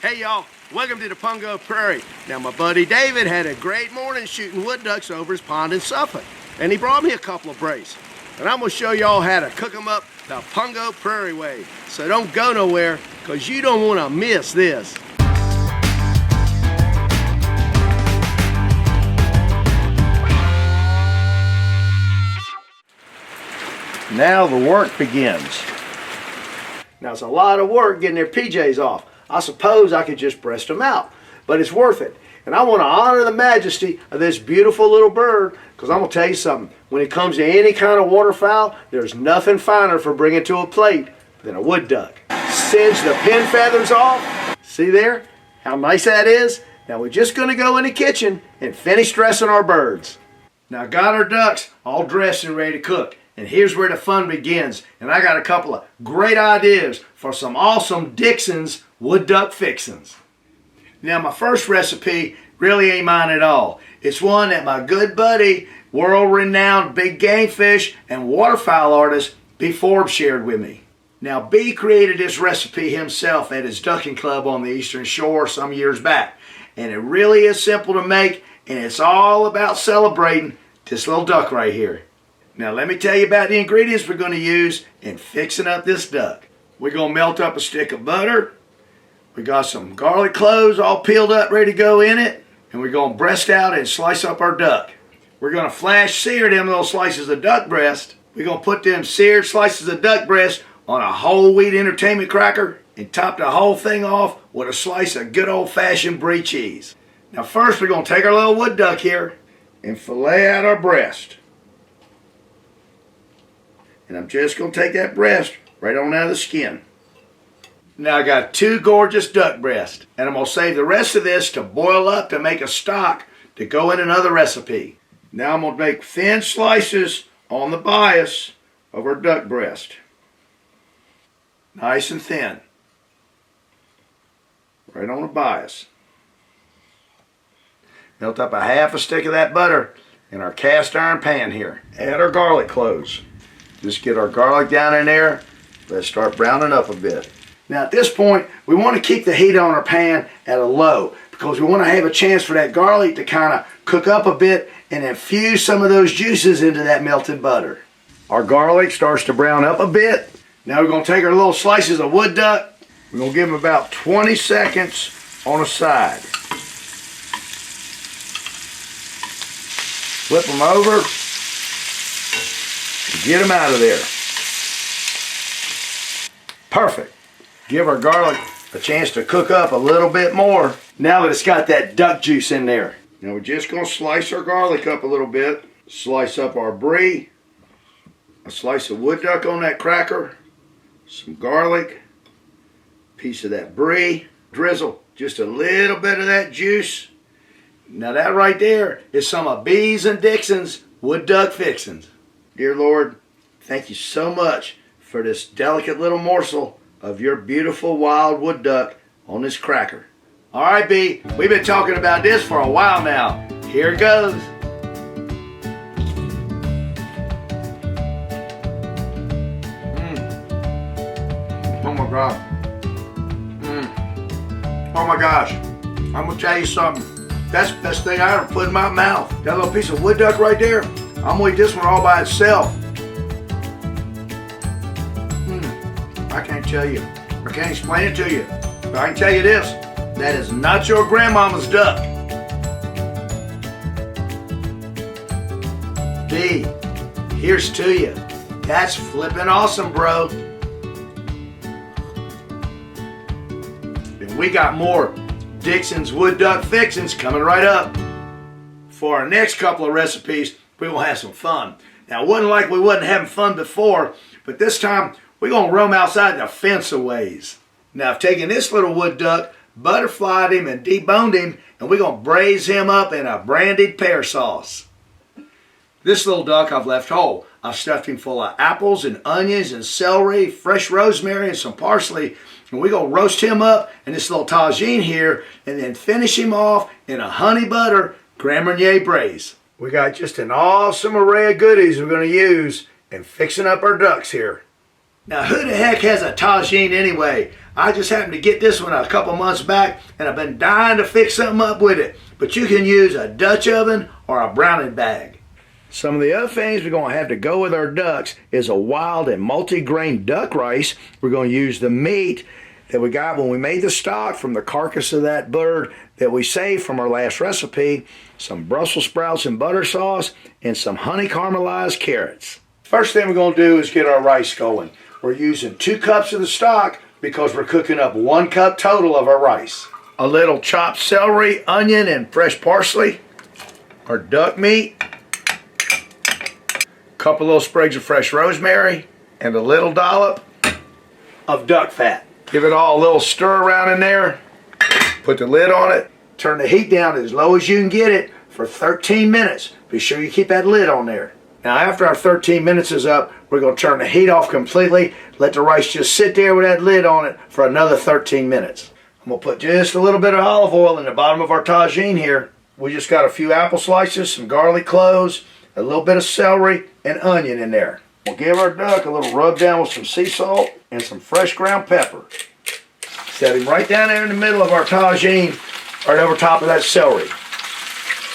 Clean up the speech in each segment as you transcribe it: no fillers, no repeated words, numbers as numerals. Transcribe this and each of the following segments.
Hey y'all, welcome to the Pungo Prairie. Now my buddy David had a great morning shooting wood ducks over his pond in Suffolk, and he brought me a couple of brace. And I'm gonna show y'all how to cook them up the Pungo Prairie way. So don't go nowhere, cause you don't wanna miss this. Now the work begins. Now it's a lot of work getting their PJs off. I suppose I could just breast them out, but it's worth it. And I want to honor the majesty of this beautiful little bird, because I'm going to tell you something. When it comes to any kind of waterfowl, there's nothing finer for bringing to a plate than a wood duck. Singe the pin feathers off. See there? How nice that is? Now we're just going to go in the kitchen and finish dressing our birds. Now I got our ducks all dressed and ready to cook. And here's where the fun begins. And I got a couple of great ideas for some awesome Dixon's wood duck fixins. Now my first recipe really ain't mine at all. It's one that my good buddy, world-renowned big game fish and waterfowl artist B. Forbes shared with me. Now B created this recipe himself at his ducking club on the Eastern Shore some years back. And it really is simple to make, and it's all about celebrating this little duck right here. Now let me tell you about the ingredients we're going to use in fixing up this duck. We're going to melt up a stick of butter. We got some garlic cloves all peeled up, ready to go in it. And we're going to breast out and slice up our duck. We're going to flash sear them little slices of duck breast. We're going to put them seared slices of duck breast on a whole wheat entertainment cracker and top the whole thing off with a slice of good old-fashioned brie cheese. Now first we're going to take our little wood duck here and fillet out our breast. And I'm just going to take that breast right on out of the skin. Now I got 2 gorgeous duck breasts. And I'm going to save the rest of this to boil up to make a stock to go in another recipe. Now I'm going to make thin slices on the bias of our duck breast. Nice and thin. Right on the bias. Melt up a half a stick of that butter in our cast iron pan here. Add our garlic cloves. Just get our garlic down in there. Let's start browning up a bit. Now at this point, we want to keep the heat on our pan at a low, because we want to have a chance for that garlic to kind of cook up a bit and infuse some of those juices into that melted butter. Our garlic starts to brown up a bit. Now we're going to take our little slices of wood duck. We're going to give them about 20 seconds on a side. Flip them over. Get them out of there. Perfect. Give our garlic a chance to cook up a little bit more now that it's got that duck juice in there. Now we're just going to slice our garlic up a little bit. Slice up our brie. A slice of wood duck on that cracker. Some garlic. Piece of that brie. Drizzle just a little bit of that juice. Now that right there is some of B's and Dixon's wood duck fixins. Dear Lord, thank you so much for this delicate little morsel of your beautiful wild wood duck on this cracker. All right, B, we've been talking about this for a while now. Here it goes. Oh my God. Oh my gosh. I'm going to tell you something. That's the best thing I ever put in my mouth. That little piece of wood duck right there. I'm going to eat this one all by itself. I can't tell you. I can't explain it to you. But I can tell you this. That is not your grandmama's duck. B, here's to you. That's flippin' awesome, bro. And we got more Dixon's wood duck fixins coming right up. For our next couple of recipes, we're going to have some fun. Now, it wasn't like we wasn't having fun before, but this time, we're going to roam outside the fence a ways. Now, I've taken this little wood duck, butterflied him, and deboned him, and we're going to braise him up in a brandied pear sauce. This little duck I've left whole. I've stuffed him full of apples and onions and celery, fresh rosemary, and some parsley, and we're going to roast him up in this little tagine here, and then finish him off in a honey butter Grand Marnier braise. We got just an awesome array of goodies we're going to use in fixing up our ducks here. Now who the heck has a tagine anyway? I just happened to get this one a couple months back and I've been dying to fix something up with it. But you can use a Dutch oven or a browning bag. Some of the other things we're going to have to go with our ducks is a wild and multi-grain duck rice. We're going to use the meat that we got when we made the stock from the carcass of that bird that we saved from our last recipe, some Brussels sprouts and butter sauce, and some honey caramelized carrots. First thing we're going to do is get our rice going. We're using 2 cups of the stock because we're cooking up 1 cup total of our rice. A little chopped celery, onion, and fresh parsley. Our duck meat. A couple little sprigs of fresh rosemary. And a little dollop of duck fat. Give it all a little stir around in there. Put the lid on it. Turn the heat down as low as you can get it for 13 minutes. Be sure you keep that lid on there. Now after our 13 minutes is up, we're going to turn the heat off completely. Let the rice just sit there with that lid on it for another 13 minutes. I'm going to put just a little bit of olive oil in the bottom of our tagine here. We just got a few apple slices, some garlic cloves, a little bit of celery, and onion in there. We'll give our duck a little rub down with some sea salt and some fresh ground pepper. Set him right down there in the middle of our tagine, right over top of that celery.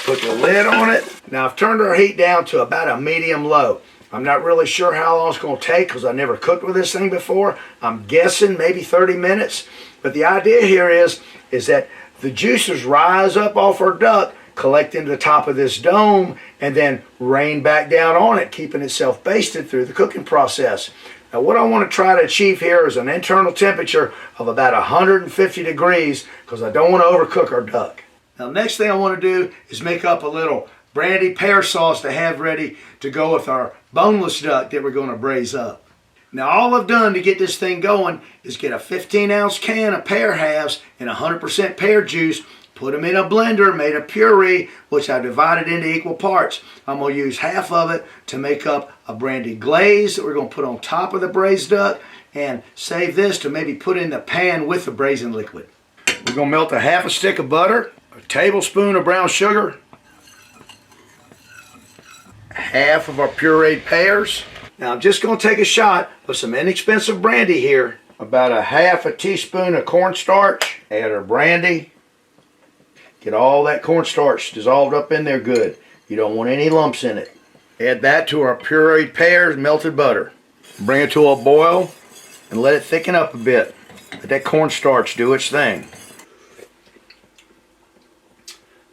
Put the lid on it. Now I've turned our heat down to about a medium low. I'm not really sure how long it's going to take because I never cooked with this thing before. I'm guessing maybe 30 minutes. But the idea here is that the juices rise up off our duck, collect into the top of this dome, and then rain back down on it, keeping itself basted through the cooking process. Now what I want to try to achieve here is an internal temperature of about 150 degrees because I don't want to overcook our duck. Now next thing I want to do is make up a little Brandy pear sauce to have ready to go with our boneless duck that we're going to braise up. Now all I've done to get this thing going is get a 15-ounce can of pear halves and 100% pear juice, put them in a blender, made a puree, which I divided into equal parts. I'm going to use half of it to make up a brandy glaze that we're going to put on top of the braised duck and save this to maybe put in the pan with the braising liquid. We're going to melt a half a stick of butter, a tablespoon of brown sugar, half of our pureed pears. Now I'm just going to take a shot of some inexpensive brandy here. About a half a teaspoon of cornstarch. Add our brandy. Get all that cornstarch dissolved up in there good. You don't want any lumps in it. Add that to our pureed pears, melted butter. Bring it to a boil and let it thicken up a bit. Let that cornstarch do its thing.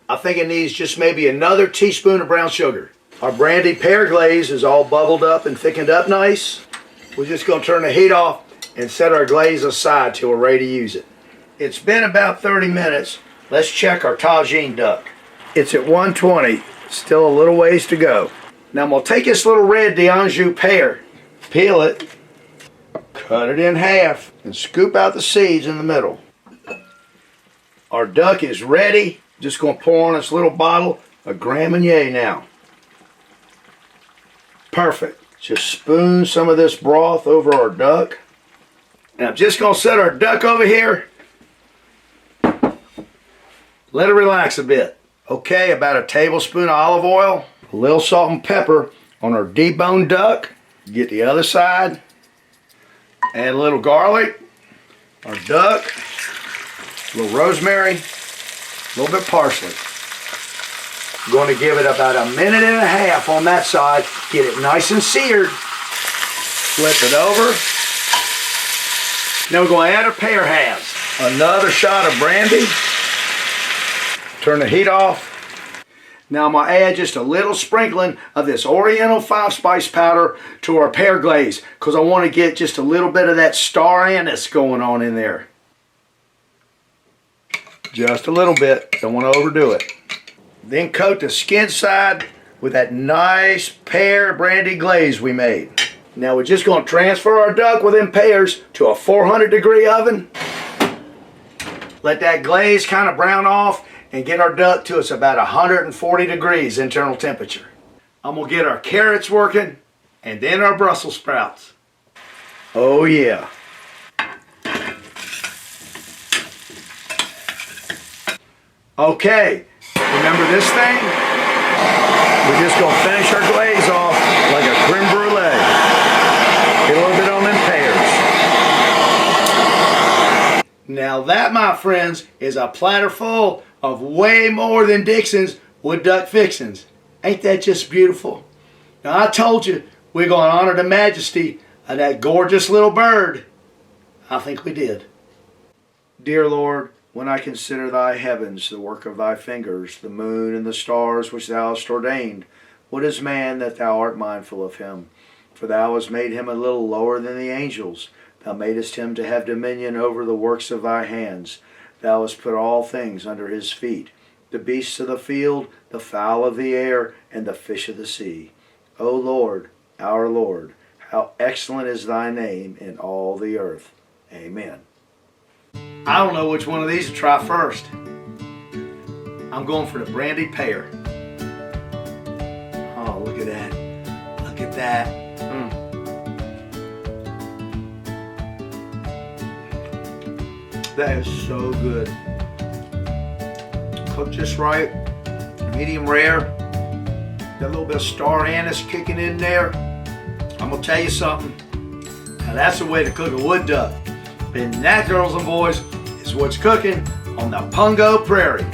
I think it needs just maybe another teaspoon of brown sugar. Our brandy pear glaze is all bubbled up and thickened up nice. We're just going to turn the heat off and set our glaze aside till we're ready to use it. It's been about 30 minutes. Let's check our tagine duck. It's at 120, still a little ways to go. Now I'm going to take this little red d'Anjou pear, peel it, cut it in half, and scoop out the seeds in the middle. Our duck is ready. Just going to pour on this little bottle of Grand Marnier now. Perfect. Just spoon some of this broth over our duck. Now I'm just going to set our duck over here. Let it relax a bit. Okay, about a tablespoon of olive oil, a little salt and pepper on our deboned duck. Get the other side. Add a little garlic, our duck, a little rosemary, a little bit of parsley. I'm going to give it about a minute and a half on that side. Get it nice and seared. Flip it over. Now we're going to add our pear halves. Another shot of brandy. Turn the heat off. Now I'm going to add just a little sprinkling of this Oriental 5-spice powder to our pear glaze because I want to get just a little bit of that star anise going on in there. Just a little bit. Don't want to overdo it. Then coat the skin side with that nice pear brandy glaze we made. Now we're just going to transfer our duck with them pears to a 400-degree oven. Let that glaze kind of brown off and get our duck to it's about 140 degrees internal temperature. I'm going to get our carrots working and then our Brussels sprouts. Oh yeah. Okay, remember this thing? We're just going to finish our glaze off like a creme brulee. Get a little bit on them pears. Now that, my friends, is a platter full of way more than Dixon's wood duck fixins. Ain't that just beautiful? Now I told you we're going to honor the majesty of that gorgeous little bird. I think we did. Dear Lord, when I consider thy heavens, the work of thy fingers, the moon and the stars which thou hast ordained, what is man that thou art mindful of him? For thou hast made him a little lower than the angels. Thou madest him to have dominion over the works of thy hands. Thou hast put all things under his feet, the beasts of the field, the fowl of the air, and the fish of the sea. O Lord, our Lord, how excellent is thy name in all the earth. Amen. I don't know which one of these to try first. I'm going for the Brandy Pear. Oh, look at that. Look at that. That is so good. Cooked just right. Medium rare. Got a little bit of star anise kicking in there. I'm going to tell you something. Now that's the way to cook a wood duck. And that, girls and boys, is what's cooking on the Pungo Prairie.